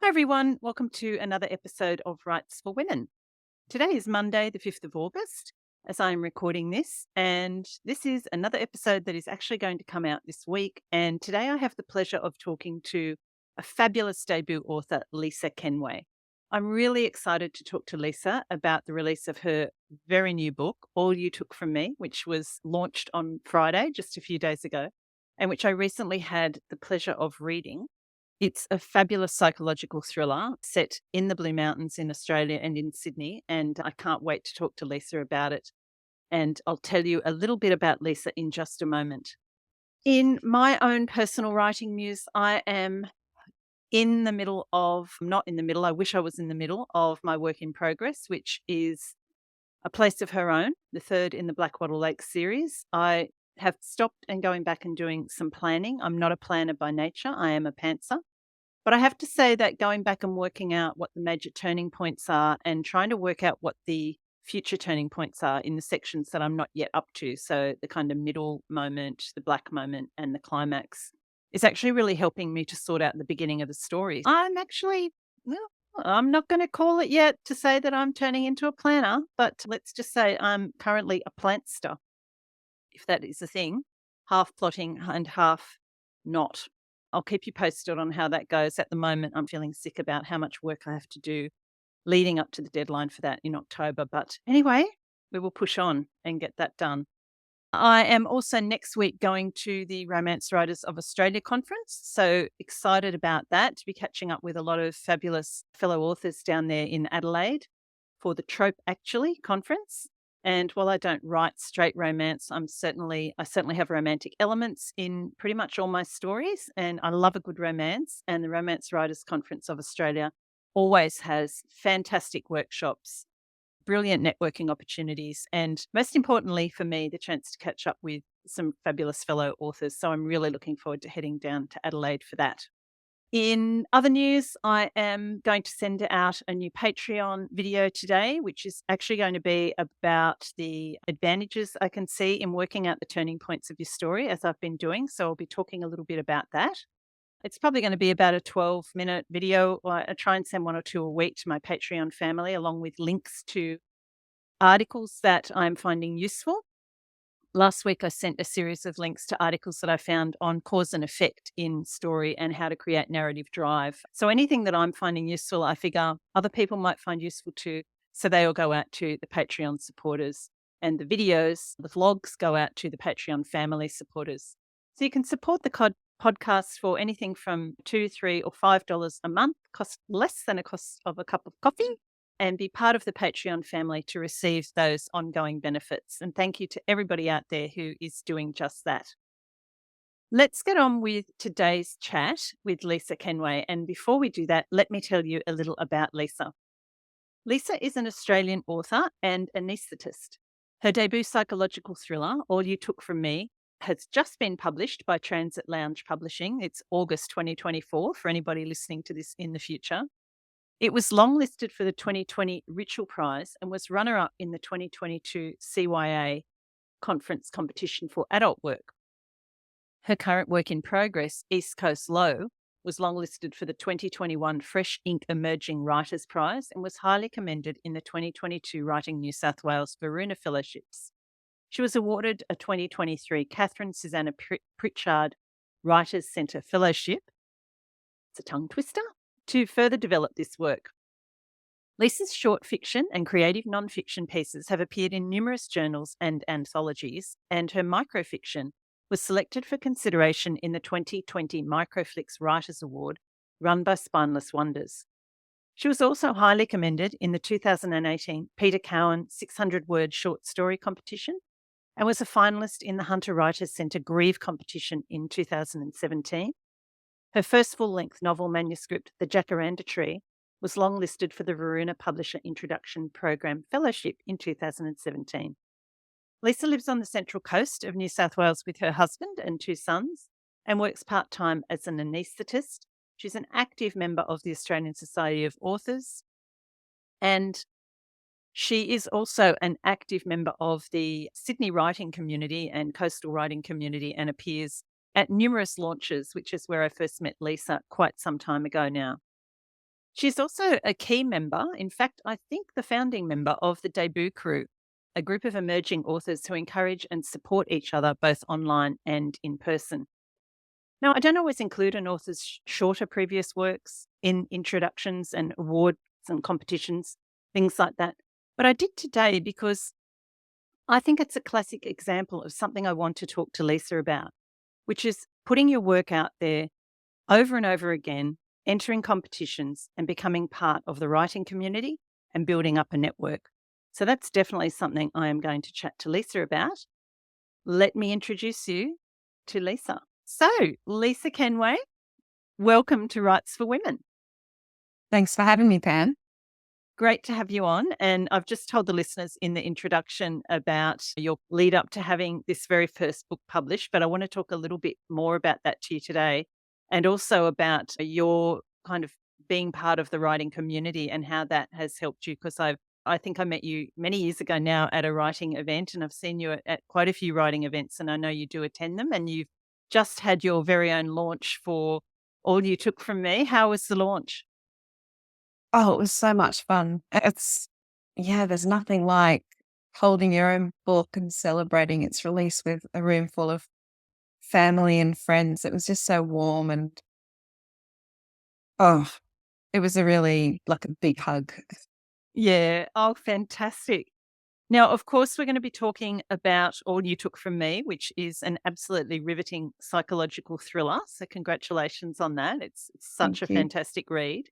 everyone. Welcome to another episode of Rights for Women. Today is Monday, the 5th of August, as I'm recording this. And this is another episode that is actually going to come out this week. And today I have the pleasure of talking to a fabulous debut author, Lisa Kenway. I'm really excited to talk to Lisa about the release of her very new book, All You Took From Me, which was launched on Friday, just a few days ago, and which I recently had the pleasure of reading. It's a fabulous psychological thriller set in the Blue Mountains in Australia and in Sydney, and I can't wait to talk to Lisa about it. And I'll tell you a little bit about Lisa in just a moment. In my own personal writing news, I am not in the middle, I wish I was in the middle of my work in progress, which is A Place of Her Own, the third in the Blackwattle Lake series. I have stopped and going back and doing some planning. I'm not a planner by nature, I am a pantser. But I have to say that going back and working out what the major turning points are and trying to work out what the future turning points are in the sections that I'm not yet up to, so the kind of middle moment, the black moment, and the climax, is actually really helping me to sort out the beginning of the story. I'm not going to call it yet to say that I'm turning into a planner, but let's just say I'm currently a plantster, if that is a thing, half plotting and half not. I'll keep you posted on how that goes. At the moment, I'm feeling sick about how much work I have to do leading up to the deadline for that in October. But anyway, we will push on and get that done. I am also next week going to the Romance Writers of Australia conference. So excited about that, to be catching up with a lot of fabulous fellow authors down there in Adelaide for the Trope Actually conference. And while I don't write straight romance, I certainly have romantic elements in pretty much all my stories, and I love a good romance. And the Romance Writers Conference of Australia always has fantastic workshops, brilliant networking opportunities, and most importantly for me, the chance to catch up with some fabulous fellow authors. So I'm really looking forward to heading down to Adelaide for that. In other news, I am going to send out a new Patreon video today, which is actually going to be about the advantages I can see in working out the turning points of your story, as I've been doing. So I'll be talking a little bit about that. It's probably going to be about a 12-minute video. I try and send one or two a week to my Patreon family, along with links to articles that I'm finding useful. Last week, I sent a series of links to articles that I found on cause and effect in story and how to create narrative drive. So anything that I'm finding useful, I figure other people might find useful too. So they all go out to the Patreon supporters, and the videos, the vlogs, go out to the Patreon family supporters. So you can support the podcast for anything from $2, $3, or $5 a month, cost less than a cost of a cup of coffee, and be part of the Patreon family to receive those ongoing benefits. And thank you to everybody out there who is doing just that. Let's get on with today's chat with Lisa Kenway. And before we do that, let me tell you a little about Lisa. Lisa is an Australian author and anaesthetist. Her debut psychological thriller, All You Took From Me, has just been published by Transit Lounge Publishing. It's August 2024 for anybody listening to this in the future. It was longlisted for the 2020 Ritual Prize and was runner-up in the 2022 CYA conference competition for adult work. Her current work in progress, East Coast Low, was longlisted for the 2021 Fresh Ink Emerging Writers Prize and was highly commended in the 2022 Writing New South Wales Varuna Fellowships. She was awarded a 2023 Catherine Susanna Pritchard Writers Centre Fellowship. It's a tongue twister. To further develop this work. Lisa's short fiction and creative non-fiction pieces have appeared in numerous journals and anthologies, and her microfiction was selected for consideration in the 2020 Microflix Writers Award run by Spineless Wonders. She was also highly commended in the 2018 Peter Cowan 600-word short story competition and was a finalist in the Hunter Writers Centre Grieve competition in 2017. Her first full-length novel manuscript, The Jacaranda Tree, was longlisted for the Varuna Publisher Introduction Program Fellowship in 2017. Lisa lives on the Central Coast of New South Wales with her husband and two sons and works part-time as an anaesthetist. She's an active member of the Australian Society of Authors, and she is also an active member of the Sydney writing community and coastal writing community and appears at numerous launches, which is where I first met Lisa quite some time ago now. She's also a key member, in fact, I think the founding member of the Debut Crew, a group of emerging authors who encourage and support each other both online and in person. Now, I don't always include an author's shorter previous works in introductions and awards and competitions, things like that. But I did today because I think it's a classic example of something I want to talk to Lisa about, which is putting your work out there over and over again, entering competitions and becoming part of the writing community and building up a network. So that's definitely something I am going to chat to Lisa about. Let me introduce you to Lisa. So, Lisa Kenway, welcome to Rights for Women. Thanks for having me, Pam. Great to have you on. And I've just told the listeners in the introduction about your lead up to having this very first book published, but I want to talk a little bit more about that to you today and also about your kind of being part of the writing community and how that has helped you. Because I think I met you many years ago now at a writing event, and I've seen you at quite a few writing events, and I know you do attend them, and you've just had your very own launch for All You Took From Me. How was the launch? Oh, it was so much fun. There's nothing like holding your own book and celebrating its release with a room full of family and friends. It was just so warm and, oh, it was a really like a big hug. Yeah. Oh, fantastic. Now, of course, we're going to be talking about All You Took From Me, which is an absolutely riveting psychological thriller. So, congratulations on that. It's such a Thank you. fantastic read.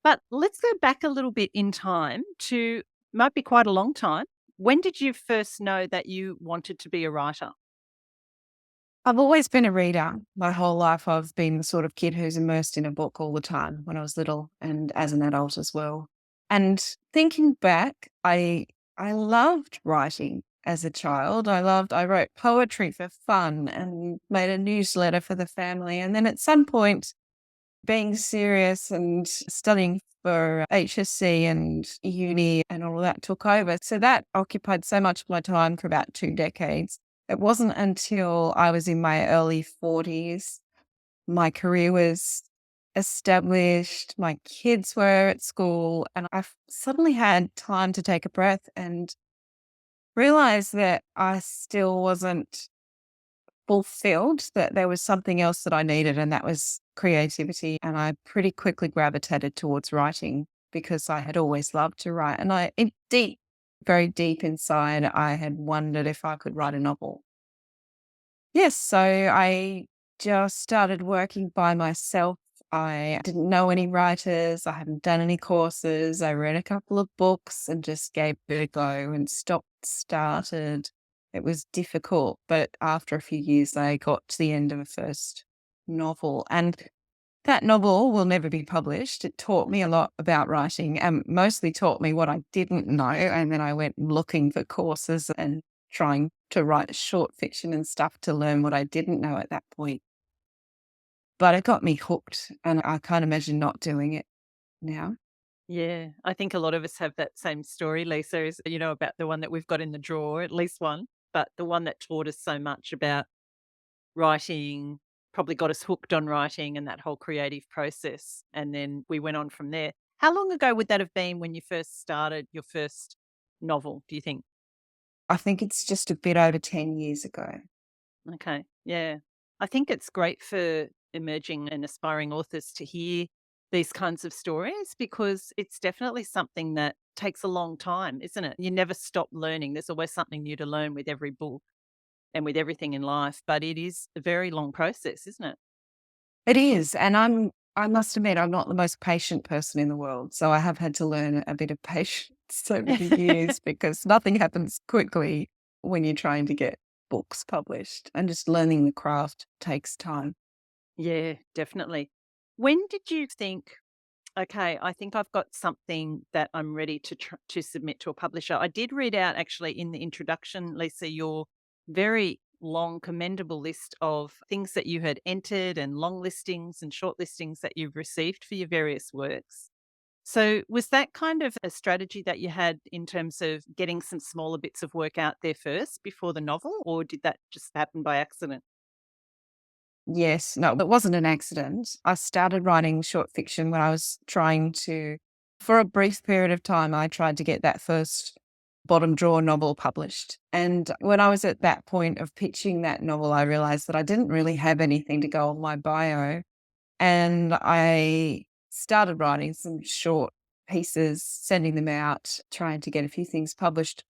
But let's go back a little bit in time to, might be quite a long time. When did you first know that you wanted to be a writer? I've always been a reader. My whole life, I've been the sort of kid who's immersed in a book all the time when I was little and as an adult as well. And thinking back, I loved writing as a child. I wrote poetry for fun and made a newsletter for the family. And then at some point, being serious and studying for HSC and uni and all of that took over. So that occupied so much of my time for about 2 decades. It wasn't until I was in my early 40s, my career was established, my kids were at school, and I suddenly had time to take a breath and realize that I still wasn't fulfilled, that there was something else that I needed, and that was creativity. And I pretty quickly gravitated towards writing because I had always loved to write. And very deep inside, I had wondered if I could write a novel. Yes, so I just started working by myself. I didn't know any writers. I hadn't done any courses. I read a couple of books and just gave it a go and started. It was difficult, but after a few years, I got to the end of a first novel. And that novel will never be published. It taught me a lot about writing and mostly taught me what I didn't know. And then I went looking for courses and trying to write short fiction and stuff to learn what I didn't know at that point. But it got me hooked and I can't imagine not doing it now. Yeah, I think a lot of us have that same story, Lisa, is, about the one that we've got in the drawer, at least one, but the one that taught us so much about writing, probably got us hooked on writing and that whole creative process. And then we went on from there. How long ago would that have been when you first started your first novel, do you think? I think it's just a bit over 10 years ago. Okay. Yeah. I think it's great for emerging and aspiring authors to hear these kinds of stories because it's definitely something that takes a long time, isn't it? You never stop learning. There's always something new to learn with every book and with everything in life, but it is a very long process, isn't it? It is. And I must admit, I'm not the most patient person in the world. So I have had to learn a bit of patience over the years because nothing happens quickly when you're trying to get books published. And just learning the craft takes time. Yeah, definitely. When did you think, okay, I think I've got something that I'm ready to submit to a publisher? I did read out actually in the introduction, Lisa, your very long, commendable list of things that you had entered and long listings and short listings that you've received for your various works. So, was that kind of a strategy that you had in terms of getting some smaller bits of work out there first before the novel, or did that just happen by accident? Yes, no, it wasn't an accident. I started writing short fiction when I was trying to, for a brief period of time, I tried to get that first bottom drawer novel published. And when I was at that point of pitching that novel, I realized that I didn't really have anything to go on my bio. And I started writing some short pieces, sending them out, trying to get a few things published.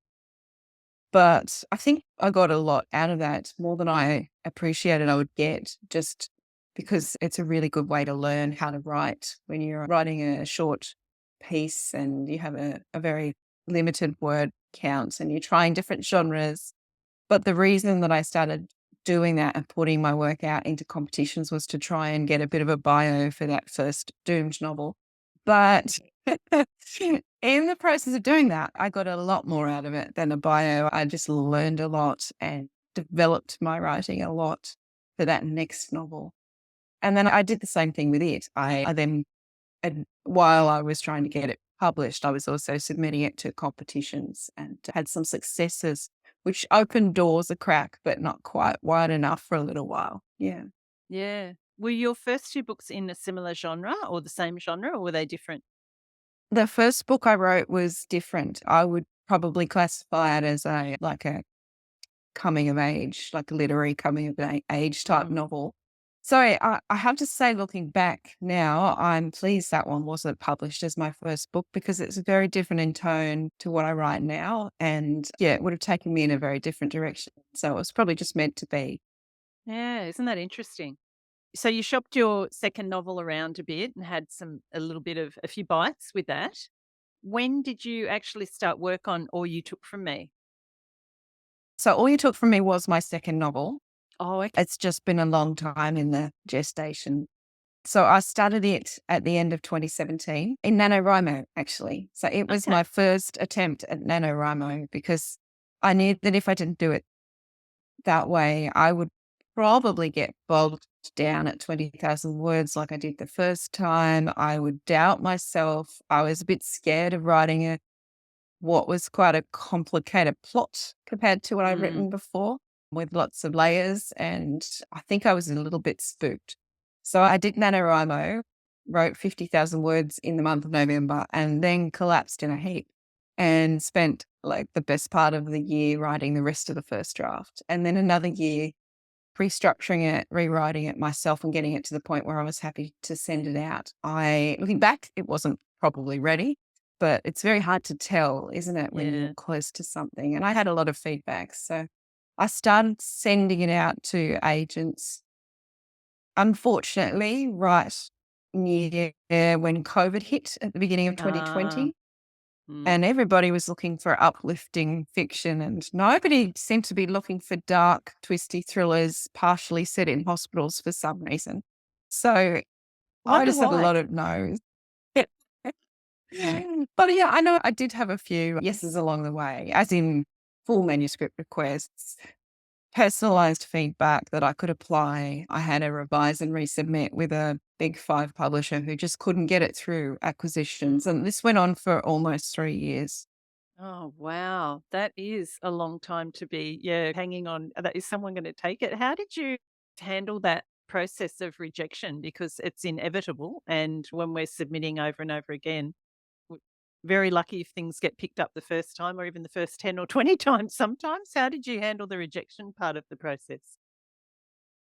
But I think I got a lot out of that, more than I appreciated I would get, just because it's a really good way to learn how to write when you're writing a short piece and you have a very limited word count and you're trying different genres. But the reason that I started doing that and putting my work out into competitions was to try and get a bit of a bio for that first doomed novel. But in the process of doing that, I got a lot more out of it than a bio. I just learned a lot and developed my writing a lot for that next novel. And then I did the same thing with it. I then, and while I was trying to get it published, I was also submitting it to competitions and had some successes, which opened doors a crack, but not quite wide enough for a little while. Yeah. Yeah. Were your first 2 books in a similar genre or the same genre, or were they different? The first book I wrote was different. I would probably classify it as a coming of age, like a literary coming of age type Mm. novel. So I have to say, looking back now, I'm pleased that one wasn't published as my first book because it's very different in tone to what I write now. And yeah, it would have taken me in a very different direction. So it was probably just meant to be. Yeah, isn't that interesting? So you shopped your second novel around a bit and had a little bit of a few bites with that. When did you actually start work on All You Took From Me? So all you took from me was my second novel. Oh, okay. It's just been a long time in the gestation. So I started it at the end of 2017 in NaNoWriMo, actually. So it was Okay. my first attempt at NaNoWriMo because I knew that if I didn't do it that way, I would probably get bogged down at 20,000 words like I did the first time. I would doubt myself. I was a bit scared of writing what was quite a complicated plot compared to what I'd Mm. written before with lots of layers. And I think I was a little bit spooked. So I did NaNoWriMo, wrote 50,000 words in the month of November, and then collapsed in a heap and spent like the best part of the year writing the rest of the first draft. And then another year restructuring it, rewriting it myself and getting it to the point where I was happy to send it out. Looking back, it wasn't probably ready, but it's very hard to tell, isn't it, when you're Yeah. close to something? And I had a lot of feedback. So I started sending it out to agents, unfortunately, right near when COVID hit at the beginning of Ah. 2020. Mm. And everybody was looking for uplifting fiction, and nobody seemed to be looking for dark, twisty thrillers, partially set in hospitals for some reason. So I Wonder just had a why. lot of no's. But yeah, I know I did have a few yeses along the way, as in full manuscript requests, personalized feedback that I could apply. I had to revise and resubmit with a big five publisher who just couldn't get it through acquisitions. Mm. And this went on for almost 3 years. Oh, wow. That is a long time to be, yeah, hanging on. That is someone going to take it? How did you handle that process of rejection? Because it's inevitable. And when we're submitting over and over again, w- very lucky if things get picked up the first time or even the first 10 or 20 times sometimes. How did you handle the rejection part of the process?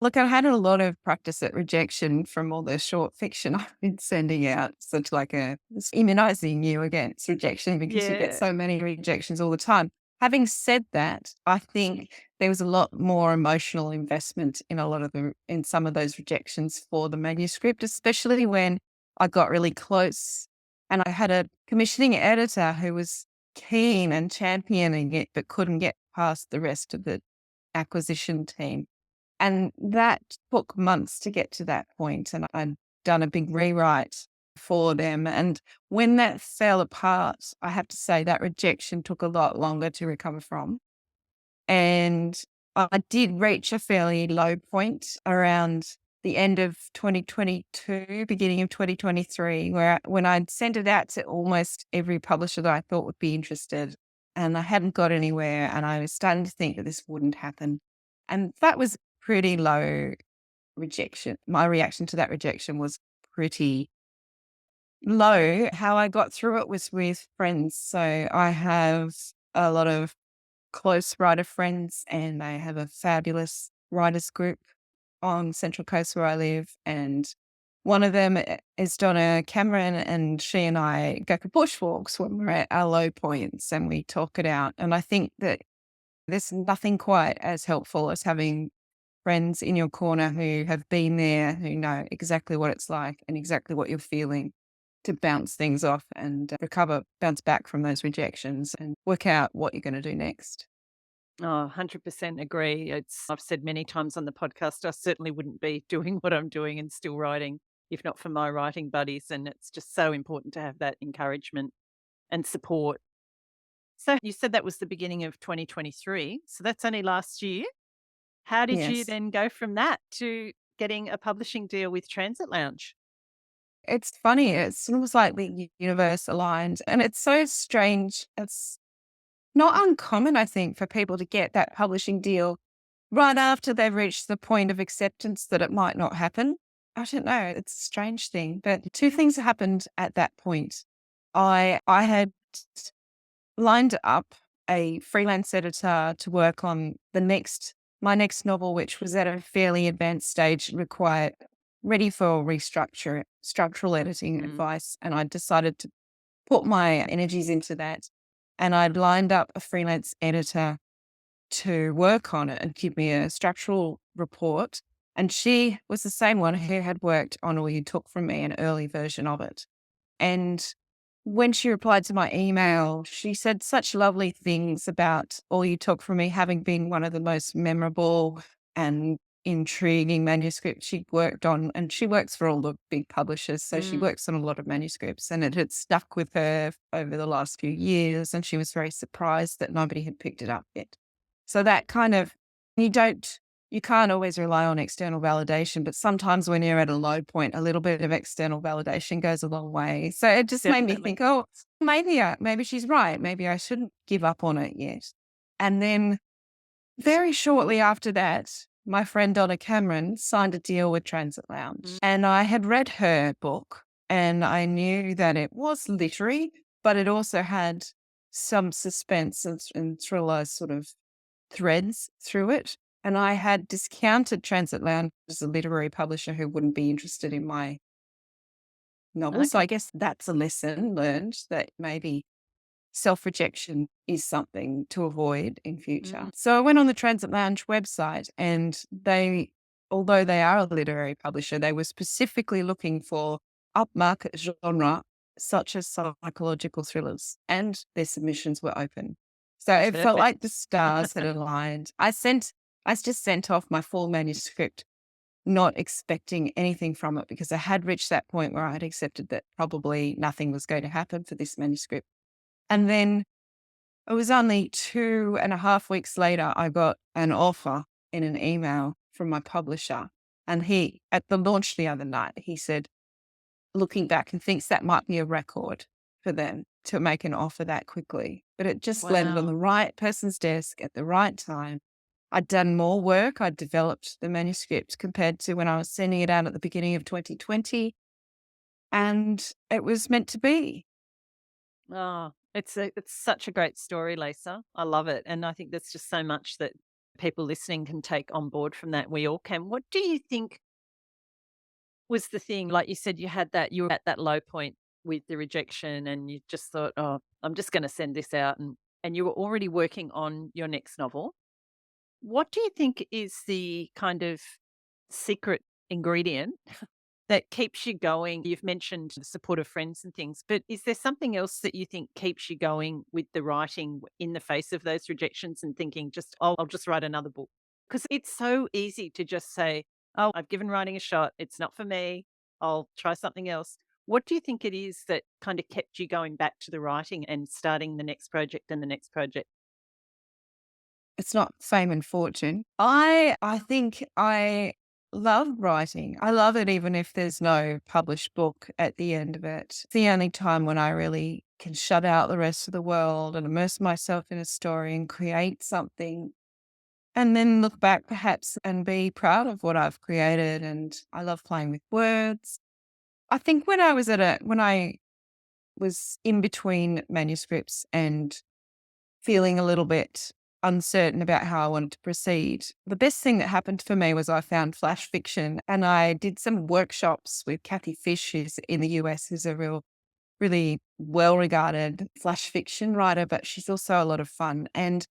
Look, I had a lot of practice at rejection from all the short fiction I've been sending out. So it's like it's immunizing you against rejection because you get Yeah. so many rejections all the time. Having said that, I think there was a lot more emotional investment in in some of those rejections for the manuscript, especially when I got really close and I had a commissioning editor who was keen and championing it, but couldn't get past the rest of the acquisition team. And that took months to get to that point, and I'd done a big rewrite for them. And when that fell apart, I have to say that rejection took a lot longer to recover from. And I did reach a fairly low point around the end of 2022, beginning of 2023, when I'd sent it out to almost every publisher that I thought would be interested, and I hadn't got anywhere, and I was starting to think that this wouldn't happen. And that was pretty low rejection, my reaction to that rejection was pretty low. How I got through it was with friends. So I have a lot of close writer friends, and I have a fabulous writers group on Central Coast where I live. And one of them is Donna Cameron, and she and I go for bushwalks when we're at our low points and we talk it out. And I think that there's nothing quite as helpful as having friends in your corner who have been there, who know exactly what it's like and exactly what you're feeling, to bounce things off and recover, bounce back from those rejections and work out what you're going to do next. Oh, 100% agree. I've said many times on the podcast, I certainly wouldn't be doing what I'm doing and still writing if not for my writing buddies. And it's just so important to have that encouragement and support. So you said that was the beginning of 2023. So that's only last year. How did you Yes. then go from that to getting a publishing deal with Transit Lounge? It's funny. It's almost like the universe aligned. And it's so strange. It's not uncommon, I think, for people to get that publishing deal right after they've reached the point of acceptance that it might not happen. I don't know. It's a strange thing. But two things happened at that point. I had lined up a freelance editor to work on my next novel, which was at a fairly advanced stage, required ready for structural editing Mm, advice. And I decided to put my energies into that. And I'd lined up a freelance editor to work on it and give me a structural report. And she was the same one who had worked on All You Took From Me, an early version of it. And when she replied to my email, she said such lovely things about All You Took From Me having been one of the most memorable and intriguing manuscripts she'd worked on. And she works for all the big publishers, so she mm, works on a lot of manuscripts, and it had stuck with her over the last few years. And she was very surprised that nobody had picked it up yet. So that kind of, you don't you can't always rely on external validation, but sometimes when you're at a low point, a little bit of external validation goes a long way. So it just made me definitely. think, oh, maybe she's right. Maybe I shouldn't give up on it yet. And then very shortly after that, my friend Donna Cameron signed a deal with Transit Lounge. Mm, And I had read her book and I knew that it was literary, but it also had some suspense and thriller sort of threads through it. And I had discounted Transit Lounge as a literary publisher who wouldn't be interested in my novels. So okay. I guess that's a lesson learned, that maybe self rejection is something to avoid in future. Mm, So I went on the Transit Lounge website, and although they are a literary publisher, they were specifically looking for upmarket genre such as psychological thrillers, and their submissions were open. So it felt perfect. like the stars had aligned. I just sent off my full manuscript, not expecting anything from it, because I had reached that point where I had accepted that probably nothing was going to happen for this manuscript. And then it was only 2.5 weeks later, I got an offer in an email from my publisher. And at the launch the other night, he said, looking back, and thinks that might be a record for them to make an offer that quickly. But it just landed on Wow. the right person's desk at the right time. I'd done more work. I'd developed the manuscript compared to when I was sending it out at the beginning of 2020. And it was meant to be. Oh, it's such a great story, Lisa. I love it. And I think there's just so much that people listening can take on board from that. We all can. What do you think was the thing? Like you said, you were at that low point with the rejection and you just thought, oh, I'm just going to send this out. And you were already working on your next novel. What do you think is the kind of secret ingredient that keeps you going? You've mentioned the support of friends and things, but is there something else that you think keeps you going with the writing in the face of those rejections and thinking, just, oh, I'll just write another book? Because it's so easy to just say, oh, I've given writing a shot. It's not for me. I'll try something else. What do you think it is that kind of kept you going back to the writing and starting the next project and the next project? It's not fame and fortune. I think I love writing. I love it even if there's no published book at the end of it. It's the only time when I really can shut out the rest of the world and immerse myself in a story and create something and then look back perhaps and be proud of what I've created. And I love playing with words. I think when I was in between manuscripts and feeling a little bit uncertain about how I wanted to proceed, the best thing that happened for me was I found flash fiction, and I did some workshops with Kathy Fish, who's in the US, who's a really well regarded flash fiction writer, but she's also a lot of fun. And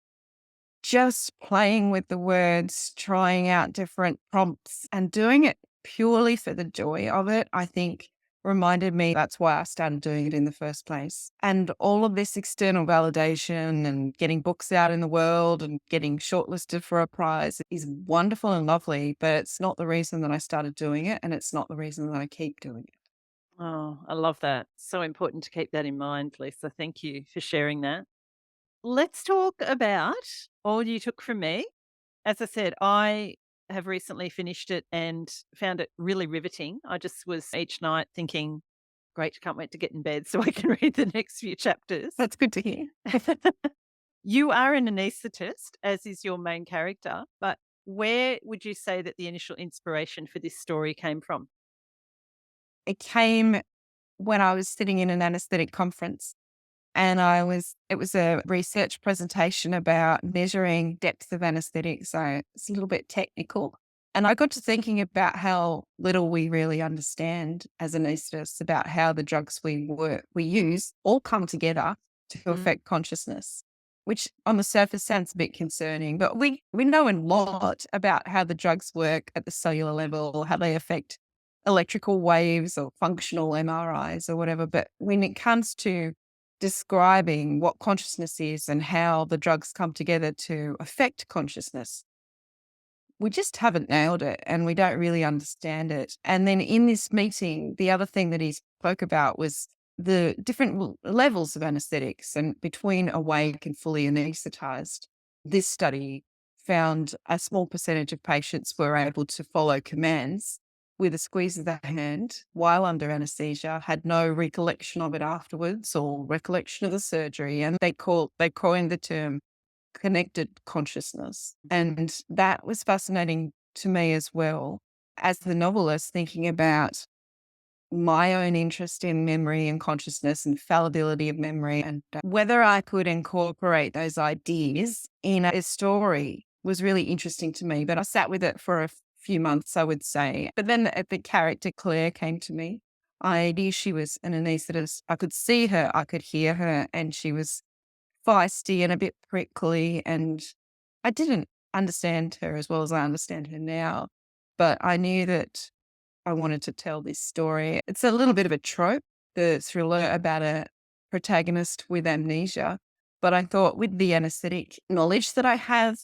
just playing with the words, trying out different prompts and doing it purely for the joy of it, I think reminded me that's why I started doing it in the first place. And all of this external validation and getting books out in the world and getting shortlisted for a prize is wonderful and lovely, but it's not the reason that I started doing it. And it's not the reason that I keep doing it. Oh, I love that. So important to keep that in mind, Lisa. Thank you for sharing that. Let's talk about All You Took From Me. As I said, I have recently finished it and found it really riveting. I just was each night thinking, great, can't wait to get in bed so I can read the next few chapters. That's good to hear. You are an anaesthetist, as is your main character, but where would you say that the initial inspiration for this story came from? It came when I was sitting in an anesthetic conference. And it was a research presentation about measuring depth of anesthetic. So it's a little bit technical. And I got to thinking about how little we really understand as anaesthetists about how the drugs we use all come together to Mm, affect consciousness, which on the surface sounds a bit concerning, but we know a lot about how the drugs work at the cellular level, how they affect electrical waves or functional MRIs or whatever. But when it comes to describing what consciousness is and how the drugs come together to affect consciousness, we just haven't nailed it and we don't really understand it. And then in this meeting, the other thing that he spoke about was the different levels of anesthetics and between awake and fully anesthetized. This study found a small percentage of patients were able to follow commands with a squeeze of the hand while under anesthesia, had no recollection of it afterwards or recollection of the surgery. And they coined the term connected consciousness. And that was fascinating to me as well as the novelist, thinking about my own interest in memory and consciousness and fallibility of memory, and whether I could incorporate those ideas in a story was really interesting to me. But I sat with it for a few months, I would say. But then the character Claire came to me. I knew she was an anaesthetist. I could see her, I could hear her, and she was feisty and a bit prickly. And I didn't understand her as well as I understand her now. But I knew that I wanted to tell this story. It's a little bit of a trope, the thriller about a protagonist with amnesia. But I thought with the anesthetic knowledge that I have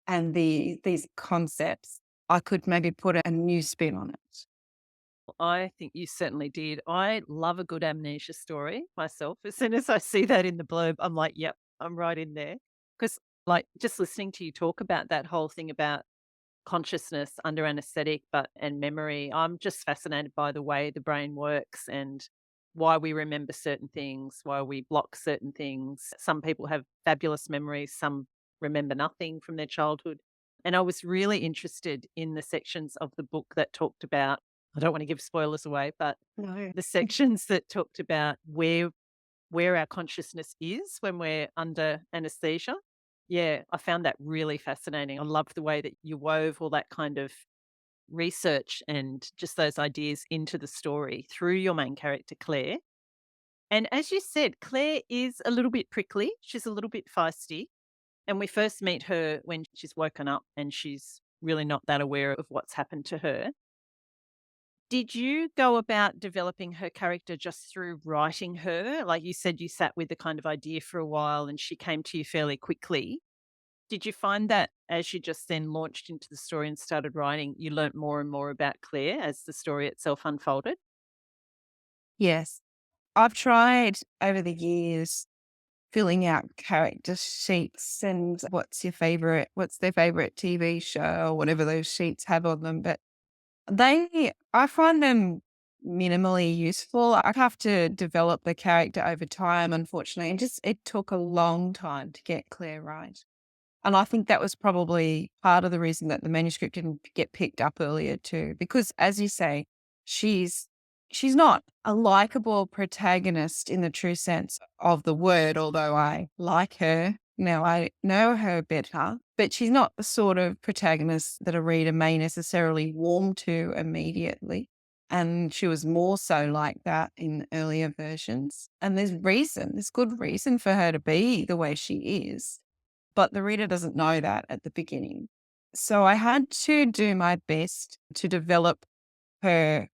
and these concepts, I could maybe put a new spin on it. I think you certainly did. I love a good amnesia story myself. As soon as I see that in the blurb, I'm like, yep, I'm right in there. Because, like, just listening to you talk about that whole thing about consciousness under anesthetic and memory, I'm just fascinated by the way the brain works and why we remember certain things, why we block certain things. Some people have fabulous memories, some remember nothing from their childhood. And I was really interested in the sections of the book that talked about, I don't want to give spoilers away, but No. the sections that talked about where our consciousness is when we're under anesthesia. Yeah, I found that really fascinating. I loved the way that you wove all that kind of research and just those ideas into the story through your main character, Claire. And as you said, Claire is a little bit prickly. She's a little bit feisty. And we first meet her when she's woken up and she's really not that aware of what's happened to her. Did you go about developing her character just through writing her? Like you said, you sat with the kind of idea for a while and she came to you fairly quickly. Did you find that as you just then launched into the story and started writing, you learnt more and more about Claire as the story itself unfolded? Yes. I've tried over the years filling out character sheets and what's their favorite TV show or whatever those sheets have on them. But I find them minimally useful. I have to develop the character over time, unfortunately. And just, it took a long time to get Claire right. And I think that was probably part of the reason that the manuscript didn't get picked up earlier too, because as you say, she's she's not a likable protagonist in the true sense of the word, although I like her. Now I know her better, but she's not the sort of protagonist that a reader may necessarily warm to immediately. And she was more so like that in earlier versions. And there's good reason for her to be the way she is, but the reader doesn't know that at the beginning. So I had to do my best to develop her,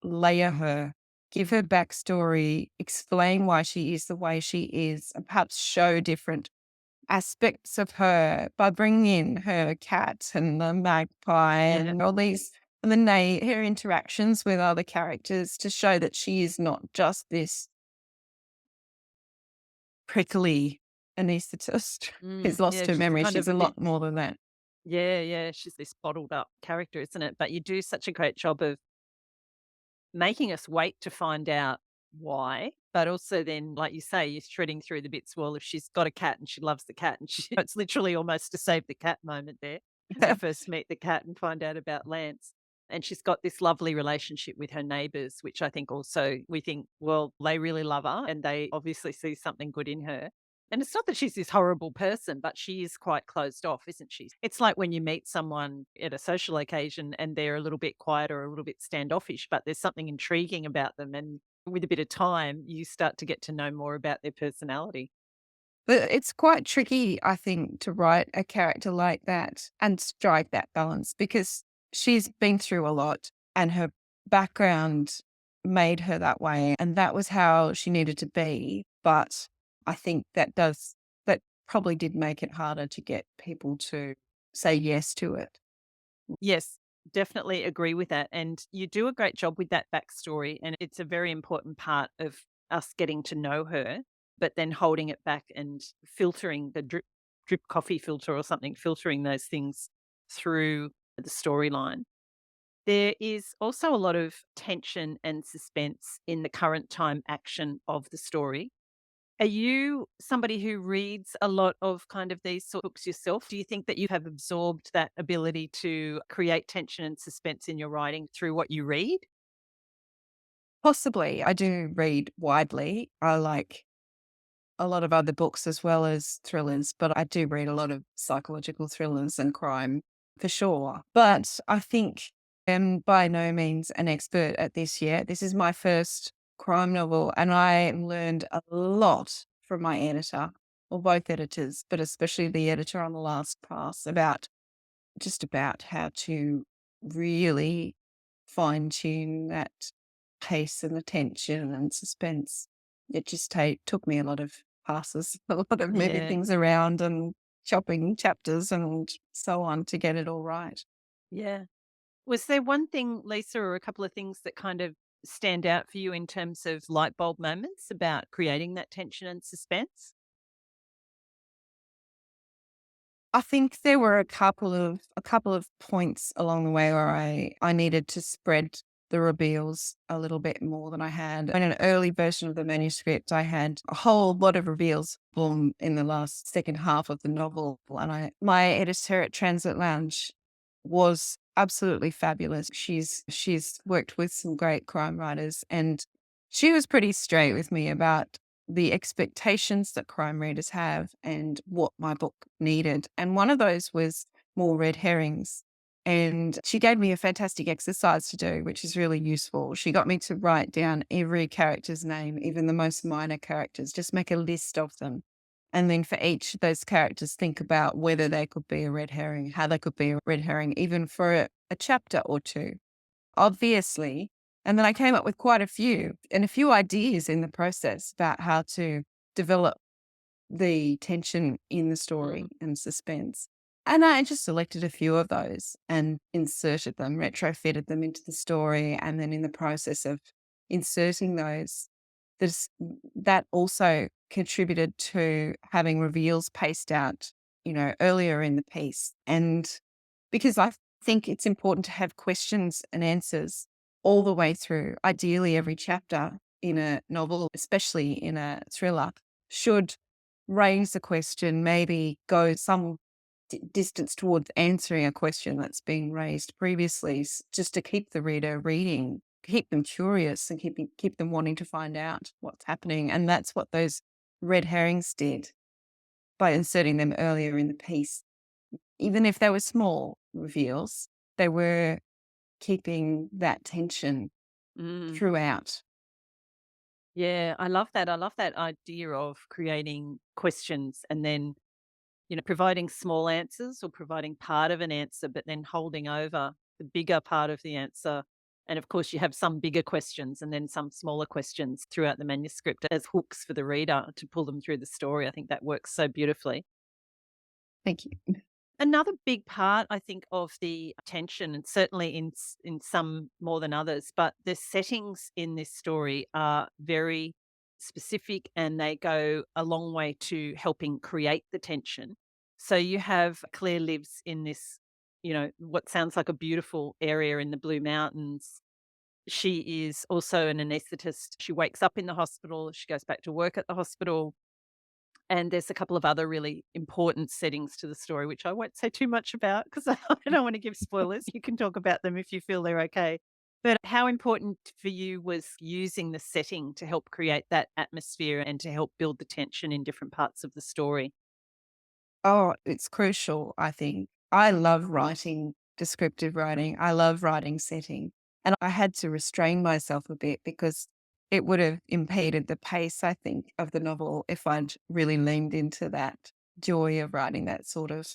layer her, give her backstory, explain why she is the way she is, and perhaps show different aspects of her by bringing in her cat and the magpie Yeah. and all these, and then her interactions with other characters to show that she is not just this prickly anaesthetist who's lost Yeah, her she's a memory. kind She's of a lot more than that. yeah, yeah, she's this bottled up character, isn't it? But you do such a great job of making us wait to find out why, but also then, like you say, you're threading through the bits. Well, if she's got a cat and she loves the cat, and she, it's literally almost a save the cat moment there as we first meet the cat and find out about Lance. And she's got this lovely relationship with her neighbors, which I think also we think, well, they really love her and they obviously see something good in her. And it's not that she's this horrible person, but she is quite closed off, isn't she? It's like when you meet someone at a social occasion and they're a little bit quiet or a little bit standoffish, but there's something intriguing about them. And with a bit of time, you start to get to know more about their personality. But it's quite tricky, I think, to write a character like that and strike that balance because she's been through a lot and her background made her that way. And that was how she needed to be. But I think that probably did make it harder to get people to say yes to it. Yes, definitely agree with that. And you do a great job with that backstory. And it's a very important part of us getting to know her, but then holding it back and filtering the drip coffee filter or something, filtering those things through the storyline. There is also a lot of tension and suspense in the current time action of the story. Are you somebody who reads a lot of kind of these sort of books yourself? Do you think that you have absorbed that ability to create tension and suspense in your writing through what you read? Possibly. I do read widely. I like a lot of other books as well as thrillers, but I do read a lot of psychological thrillers and crime for sure. But I think I'm by no means an expert at this yet. This is my first crime novel, and I learned a lot from my editor, or both editors, but especially the editor on the last pass about how to really fine tune that pace and the tension and suspense. It just took me a lot of passes, a lot of moving Yeah, things around and chopping chapters and so on to get it all right. yeah. Was there one thing, Lisa, or a couple of things that kind of stand out for you in terms of light bulb moments about creating that tension and suspense? I think there were a couple of points along the way where I needed to spread the reveals a little bit more than I had. In an early version of the manuscript, I had a whole lot of reveals boom in the last second half of the novel. And my editor at Transit Lounge was absolutely fabulous. She's worked with some great crime writers and she was pretty straight with me about the expectations that crime readers have and what my book needed. And one of those was more red herrings. And she gave me a fantastic exercise to do, which is really useful. She got me to write down every character's name, even the most minor characters, just make a list of them. And then for each of those characters, think about whether they could be a red herring, how they could be a red herring, even for a chapter or two, obviously. And then I came up with quite a few and a few ideas in the process about how to develop the tension in the story Mm, and suspense. And I just selected a few of those and inserted them, retrofitted them into the story. And then in the process of inserting those, this, that also contributed to having reveals paced out, earlier in the piece. And because I think it's important to have questions and answers all the way through, ideally every chapter in a novel, especially in a thriller, should raise a question, maybe go some distance towards answering a question that's been raised previously, just to keep the reader reading, keep them curious, and keep them wanting to find out what's happening. And that's what those red herrings did by inserting them earlier in the piece. Even if they were small reveals, they were keeping that tension Mm. throughout. Yeah, I love that. I love that idea of creating questions and then, providing small answers or providing part of an answer, but then holding over the bigger part of the answer. And of course, you have some bigger questions and then some smaller questions throughout the manuscript as hooks for the reader to pull them through the story. I think that works so beautifully. Thank you. Another big part, I think, of the tension, and certainly in some more than others, but the settings in this story are very specific and they go a long way to helping create the tension. So you have Claire lives in this, what sounds like a beautiful area in the Blue Mountains. She is also an anaesthetist. She wakes up in the hospital. She goes back to work at the hospital. And there's a couple of other really important settings to the story, which I won't say too much about because I don't want to give spoilers. You can talk about them if you feel they're okay. But how important for you was using the setting to help create that atmosphere and to help build the tension in different parts of the story? Oh, it's crucial, I think. I love writing descriptive writing. I love writing setting. And I had to restrain myself a bit because it would have impeded the pace, I think, of the novel if I'd really leaned into that joy of writing that sort of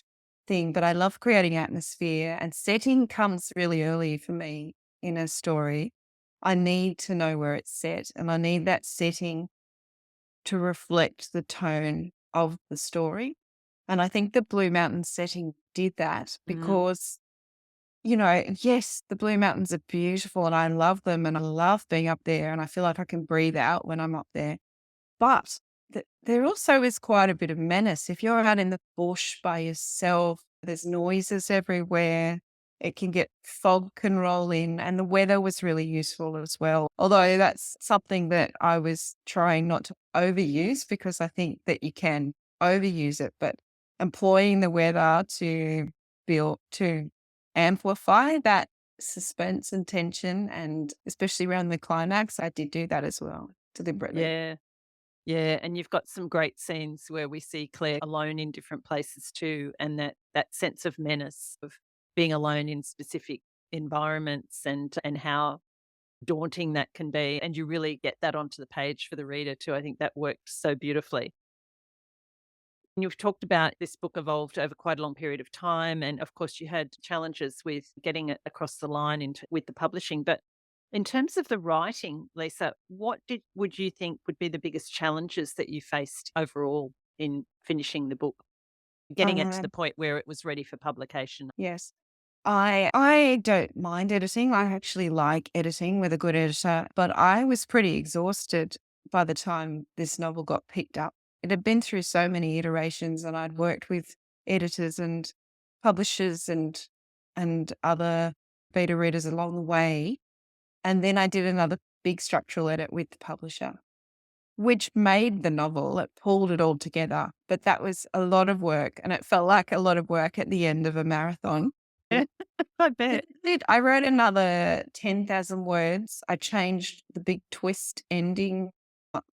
thing. But I love creating atmosphere, and setting comes really early for me in a story. I need to know where it's set, and I need that setting to reflect the tone of the story. And I think the Blue Mountains setting did that Mm, because, yes, the Blue Mountains are beautiful and I love them and I love being up there and I feel like I can breathe out when I'm up there. But there also is quite a bit of menace. If you're out in the bush by yourself, there's noises everywhere. It can get fog can roll in, and the weather was really useful as well. Although that's something that I was trying not to overuse because I think that you can overuse it, but employing the weather to build to amplify that suspense and tension, and especially around the climax, I did do that as well deliberately. yeah. Yeah, and you've got some great scenes where we see Claire alone in different places too, and that sense of menace of being alone in specific environments and how daunting that can be, and you really get that onto the page for the reader too. I think that worked so beautifully. And you've talked about this book evolved over quite a long period of time, and of course, you had challenges with getting it across the line with the publishing. But in terms of the writing, Lisa, would you think would be the biggest challenges that you faced overall in finishing the book, getting it to the Um, point where it was ready for publication? yes. I don't mind editing. I actually like editing with a good editor, but I was pretty exhausted by the time this novel got picked up. It had been through so many iterations and I'd worked with editors and publishers and other beta readers along the way. And then I did another big structural edit with the publisher, which made the novel. It pulled it all together. But that was a lot of work and it felt like a lot of work at the end of a marathon. I It bet. did. I wrote another 10,000 words. I changed the big twist ending.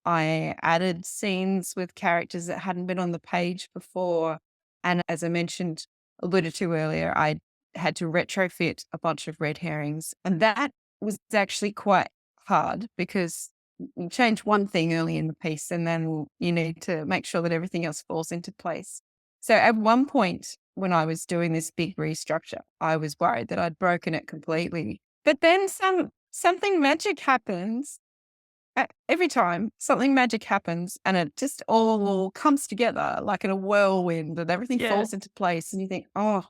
I added scenes with characters that hadn't been on the page before. And as I mentioned, alluded to earlier, I had to retrofit a bunch of red herrings. And that was actually quite hard because you change one thing early in the piece and then you need to make sure that everything else falls into place. So at one point when I was doing this big restructure, I was worried that I'd broken it completely. But then something magic happens. Every time something magic happens and it just all comes together like in a whirlwind and everything Yeah. falls into place and you think, "Oh,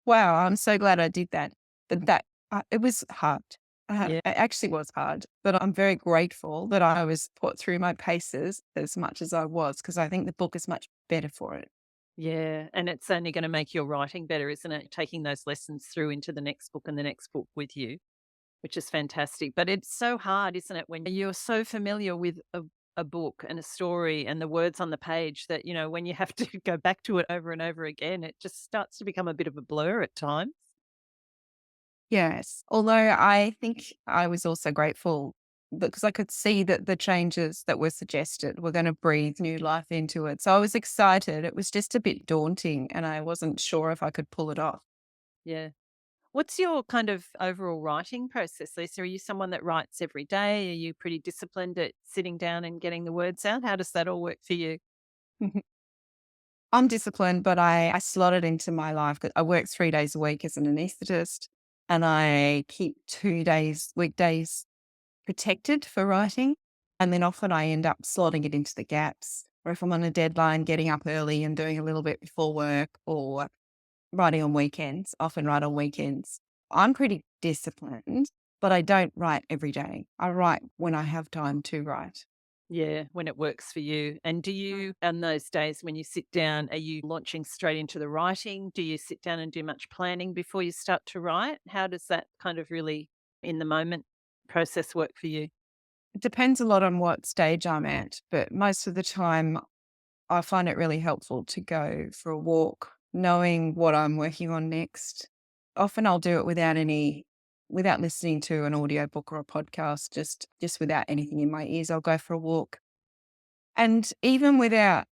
wow, I'm so glad I did that." But it was hard. Yeah. It actually was hard, but I'm very grateful that I was put through my paces as much as I was because I think the book is much better for it. Yeah. And it's only going to make your writing better, isn't it? Taking those lessons through into the next book and the next book with you, which is fantastic. But it's so hard, isn't it, when you're so familiar with a book and a story and the words on the page that, when you have to go back to it over and over again, it just starts to become a bit of a blur at times. Yes. Although I think I was also grateful because I could see that the changes that were suggested were going to breathe new life into it. So I was excited. It was just a bit daunting and I wasn't sure if I could pull it off. Yeah. What's your kind of overall writing process, Lisa? Are you someone that writes every day? Are you pretty disciplined at sitting down and getting the words out? How does that all work for you? I'm disciplined, but I slot it into my life. 'Cause I work 3 days a week as an anaesthetist and I keep 2 days, weekdays protected for writing. And then often I end up slotting it into the gaps. Or if I'm on a deadline, getting up early and doing a little bit before work or writing on weekends, often write on weekends. I'm pretty disciplined, but I don't write every day. I write when I have time to write. Yeah, when it works for you. And do you, on those days when you sit down, are you launching straight into the writing? Do you sit down and do much planning before you start to write? How does that kind of really in the moment process work for you? It depends a lot on what stage I'm at, but most of the time I find it really helpful to go for a walk, knowing what I'm working on next. Often I'll do it without listening to an audiobook or a podcast, just without anything in my ears. I'll go for a walk. And even without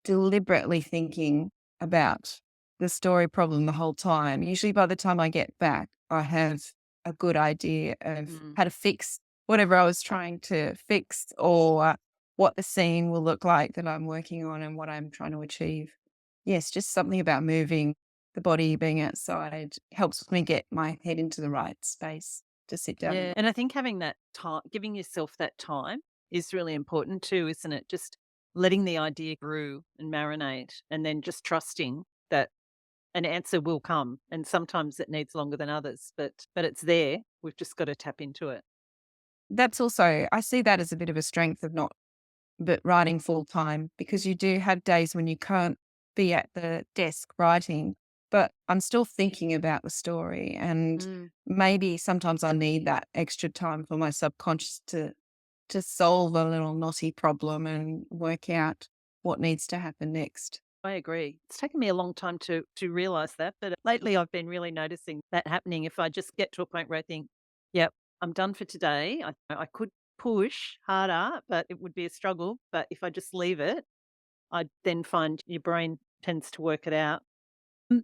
deliberately thinking about the story problem the whole time, usually by the time I get back, I have a good idea of Mm. how to fix whatever I was trying to fix or what the scene will look like that I'm working on and what I'm trying to achieve. Yes, just something about moving the body, being outside helps me get my head into the right space to sit down and Yeah. And I think having that time, giving yourself that time is really important too, isn't it? Just letting the idea brew and marinate and then just trusting that an answer will come. And sometimes it needs longer than others, but it's there. We've just got to tap into it. that's also I see that as a bit of a strength of not but writing full time because you do have days when you can't be at the desk writing, but I'm still thinking about the story. And Mm. maybe sometimes I need that extra time for my subconscious to solve a little knotty problem and work out what needs to happen next. I agree. It's taken me a long time to realize that, but lately I've been really noticing that happening. If I just get to a point where I think, "Yep, I'm done for today," I could push harder, but it would be a struggle. But if I just leave it, I then find your brain tends to work it out. Mm,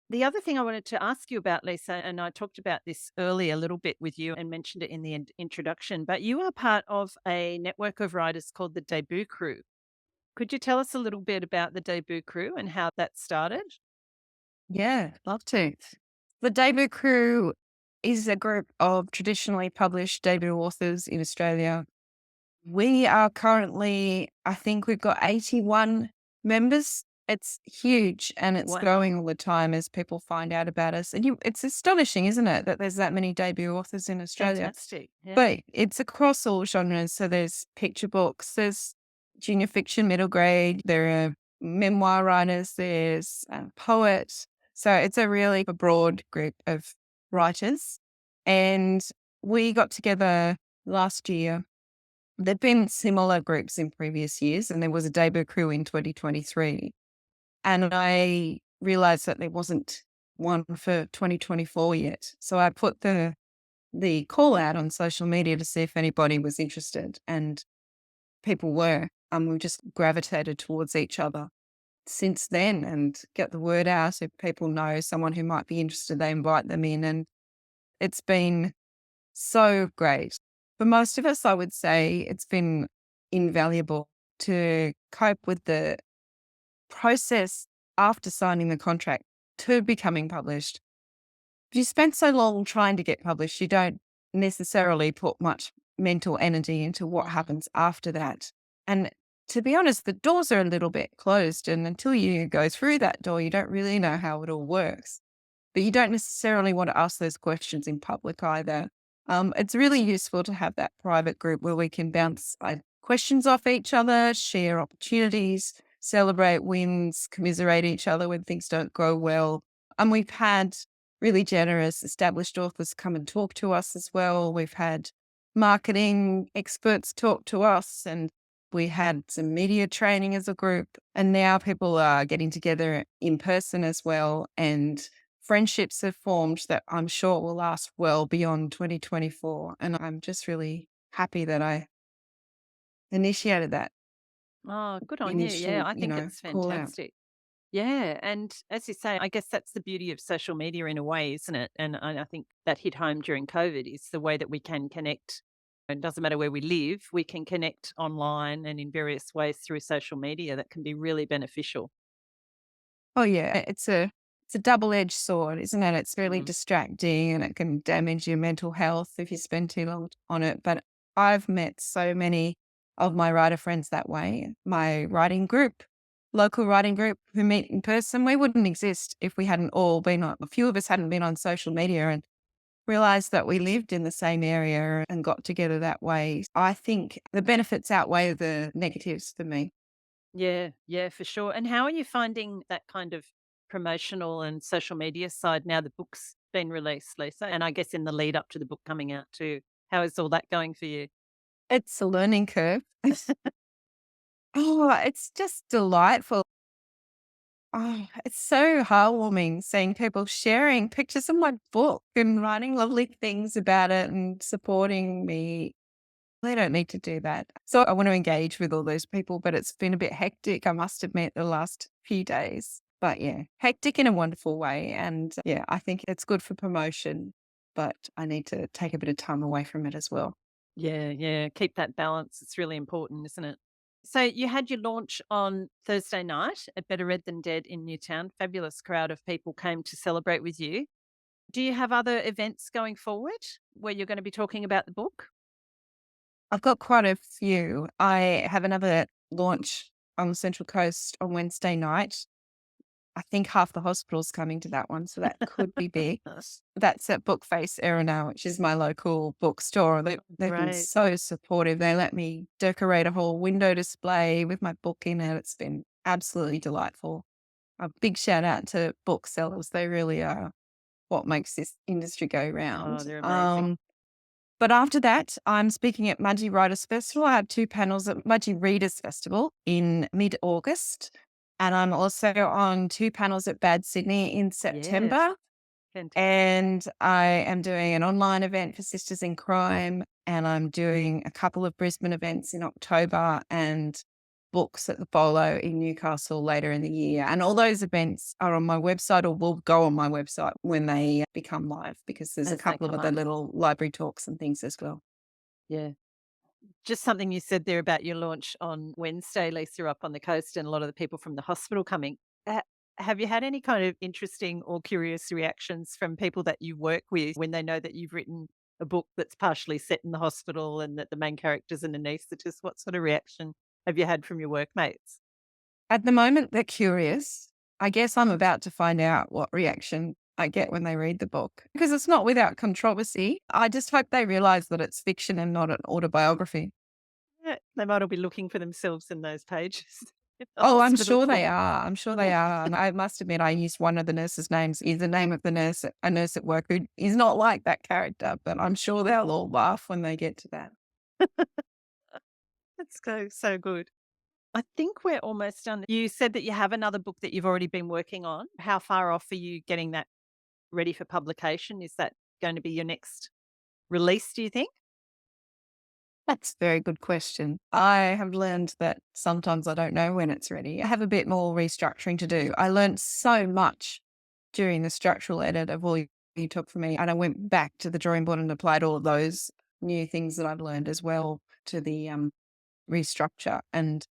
The other thing I wanted to ask you about, Lisa, and I talked about this earlier a little bit with you and mentioned it in the introduction, but you are part of a network of writers called the Debut Crew. Could you tell us a little bit about the Debut Crew and how that started? Yeah, love to. The Debut Crew is a group of traditionally published debut authors in Australia. We are currently, I think we've got 81 members. It's huge and it's Wow, growing all the time as people find out about us. And it's astonishing, isn't it, that there's that many debut authors in Australia? fantastic. Yeah. But it's across all genres. So there's picture books, there's junior fiction, middle grade, there are memoir writers, there's poets. So it's a really a broad group of writers. And we got together last year. There've been similar groups in previous years, and there was a debut crew in 2023. And I realized that there wasn't one for 2024 yet. So I put the call out on social media to see if anybody was interested, and people were. We just gravitated towards each other since then and get the word out. If people know someone who might be interested, they invite them in, and it's been so great. For most of us, I would say it's been invaluable to cope with the process after signing the contract to becoming published. If you spend so long trying to get published, you don't necessarily put much mental energy into what Mm. happens after that. And to be honest, the doors are a little bit closed. And until you go through that door, you don't really know how it all works. But you don't necessarily want to ask those questions in public either. It's really useful to have that private group where we can bounce questions off each other, share opportunities, celebrate wins, commiserate each other when things don't go well. And we've had really generous established authors come and talk to us as well. We've had marketing experts talk to us, and we had some media training as a group. And now people are getting together in person as well. And friendships have formed that I'm sure will last well beyond 2024. And I'm just really happy that I initiated that Oh, good on you. Yeah, initial, I think it's call out. fantastic. Yeah, and as you say, I guess that's the beauty of social media in a way, isn't it? And I think that hit home during COVID is the way that we can connect. It doesn't matter where we live, we can connect online and in various ways through social media that can be really beneficial. Oh yeah, it's a double-edged sword, isn't it? It's really Mm. distracting and it can damage your mental health if you spend too long on it. But I've met so many of my writer friends that way. My writing group, local writing group who meet in person, we wouldn't exist if we hadn't all been on, a few of us hadn't been on social media and realized that we lived in the same area and got together that way. I think the benefits outweigh the negatives for me. Yeah, yeah, for sure. And how are you finding that kind of promotional and social media side now the book's been released, Lisa? And I guess in the lead up to the book coming out too. How is all that going for you? It's a learning curve. Oh, it's just delightful. Oh, it's so heartwarming seeing people sharing pictures of my book and writing lovely things about it and supporting me. They don't need to do that. So I want to engage with all those people, but it's been a bit hectic, I must admit, the last few days. But yeah, hectic in a wonderful way. And yeah, I think it's good for promotion, but I need to take a bit of time away from it as well. Yeah, yeah. Keep that balance. It's really important, isn't it? So you had your launch on Thursday night at Better Read Than Dead in Newtown. Fabulous crowd of people came to celebrate with you. Do you have other events going forward where you're going to be talking about the book? I've got quite a few. I have another launch on the Central Coast on Wednesday night. I think half the hospital's coming to that one, so that could be big. That's at Bookface Erina, which is my local bookstore. They've been Great. so supportive. They let me decorate a whole window display with my book in it. It's been absolutely delightful. A big shout out to booksellers. They really are what makes this industry go Oh, round. they're amazing. But after that, I'm speaking at Mudgee Writers Festival. I have two panels at Mudgee Readers Festival in mid-August. And I'm also on two panels at Bad Sydney in Yes. September. Fantastic. And I am doing an online event for Sisters in Crime. And I'm doing a couple of Brisbane events in October and books at the Bolo in Newcastle later in the year. And all those events are on my website or will go on my website when they become live because there's a As they couple of come other up. little library talks and things as well. Yeah. Just something you said there about your launch on Wednesday, Lisa, up on the coast, and a lot of the people from the hospital coming. Ha- Have you had any kind of interesting or curious reactions from people that you work with when they know that you've written a book that's partially set in the hospital and that the main character's an anaesthetist? What sort of reaction have you had from your workmates? At the moment, they're curious. I guess I'm about to find out what reaction I get when they read the book because it's not without controversy. I just hope they realize that it's fiction and not an autobiography. Yeah, they might all be looking for themselves in those pages in the Oh, I'm hospital sure book. they are. I'm sure they are. And I must admit, I used one of the nurses' names is the name of the nurse, a nurse at work who is not like that character, but I'm sure they'll all laugh when they get to that. That's so good. I think we're almost done. You said that you have another book that you've already been working on. How far off are you getting that ready for publication? Is that going to be your next release, do you think? That's a very good question. I have learned that sometimes I don't know when it's ready. I have a bit more restructuring to do. I learned so much during the structural edit of all you took from me. And I went back to the drawing board and applied all of those new things that I've learned as well to the restructure. And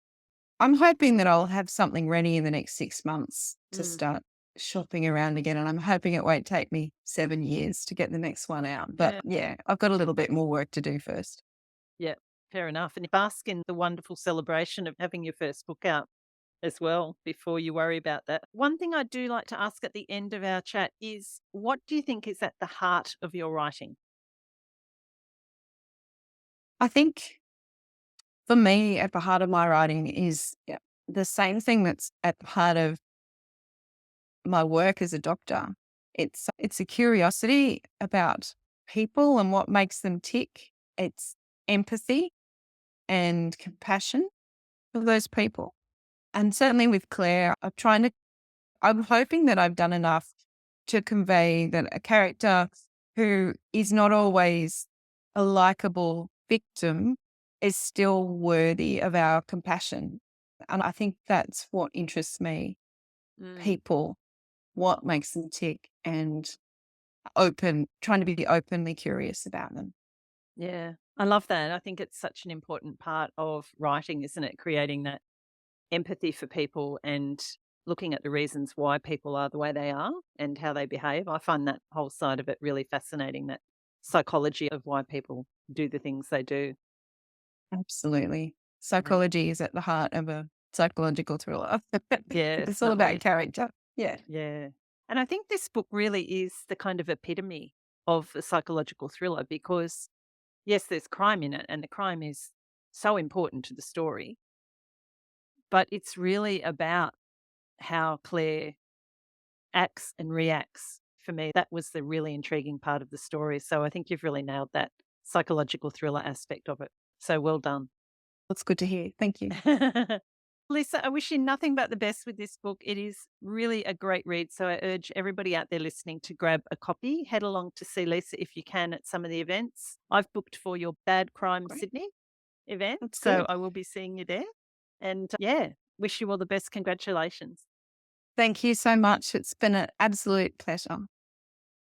I'm hoping that I'll have something ready in the next 6 months to Mm, start shopping around again. And I'm hoping it won't take me 7 years to get the next one out. But yeah, yeah, I've got a little bit more work to do first. yeah, fair enough. And bask in the wonderful celebration of having your first book out as well before you worry about that. One thing I do like to ask at the end of our chat is what do you think is at the heart of your writing? I think for me, at the heart of my writing is the same thing that's at the heart of my work as a doctor. It's a curiosity about people and what makes them tick. It's empathy and compassion for those people. And certainly with Claire, I'm hoping that I've done enough to convey that a character who is not always a likable victim is still worthy of our compassion. And I think that's what interests me. Mm, People, what makes them tick, and trying to be openly curious about them. yeah, I love that. I think it's such an important part of writing, isn't it? Creating that empathy for people and looking at the reasons why people are the way they are and how they behave. I find that whole side of it really fascinating, that psychology of why people do the things they do. Absolutely. Yeah, Psychology is at the heart of a psychological thriller. It's all about definitely. character. Yeah. Yeah. And I think this book really is the kind of epitome of a psychological thriller because, yes, there's crime in it, and the crime is so important to the story, but it's really about how Claire acts and reacts. For me, that was the really intriguing part of the story. So I think you've really nailed that psychological thriller aspect of it. So well done. That's good to hear. Thank you. Lisa, I wish you nothing but the best with this book. It is really a great read. So I urge everybody out there listening to grab a copy. Head along to see Lisa if you can at some of the events. I've booked for your Bad Crime Great. Sydney event. That's So good. I will be seeing you there. And yeah, wish you all the best. Congratulations. Thank you so much. It's been an absolute pleasure.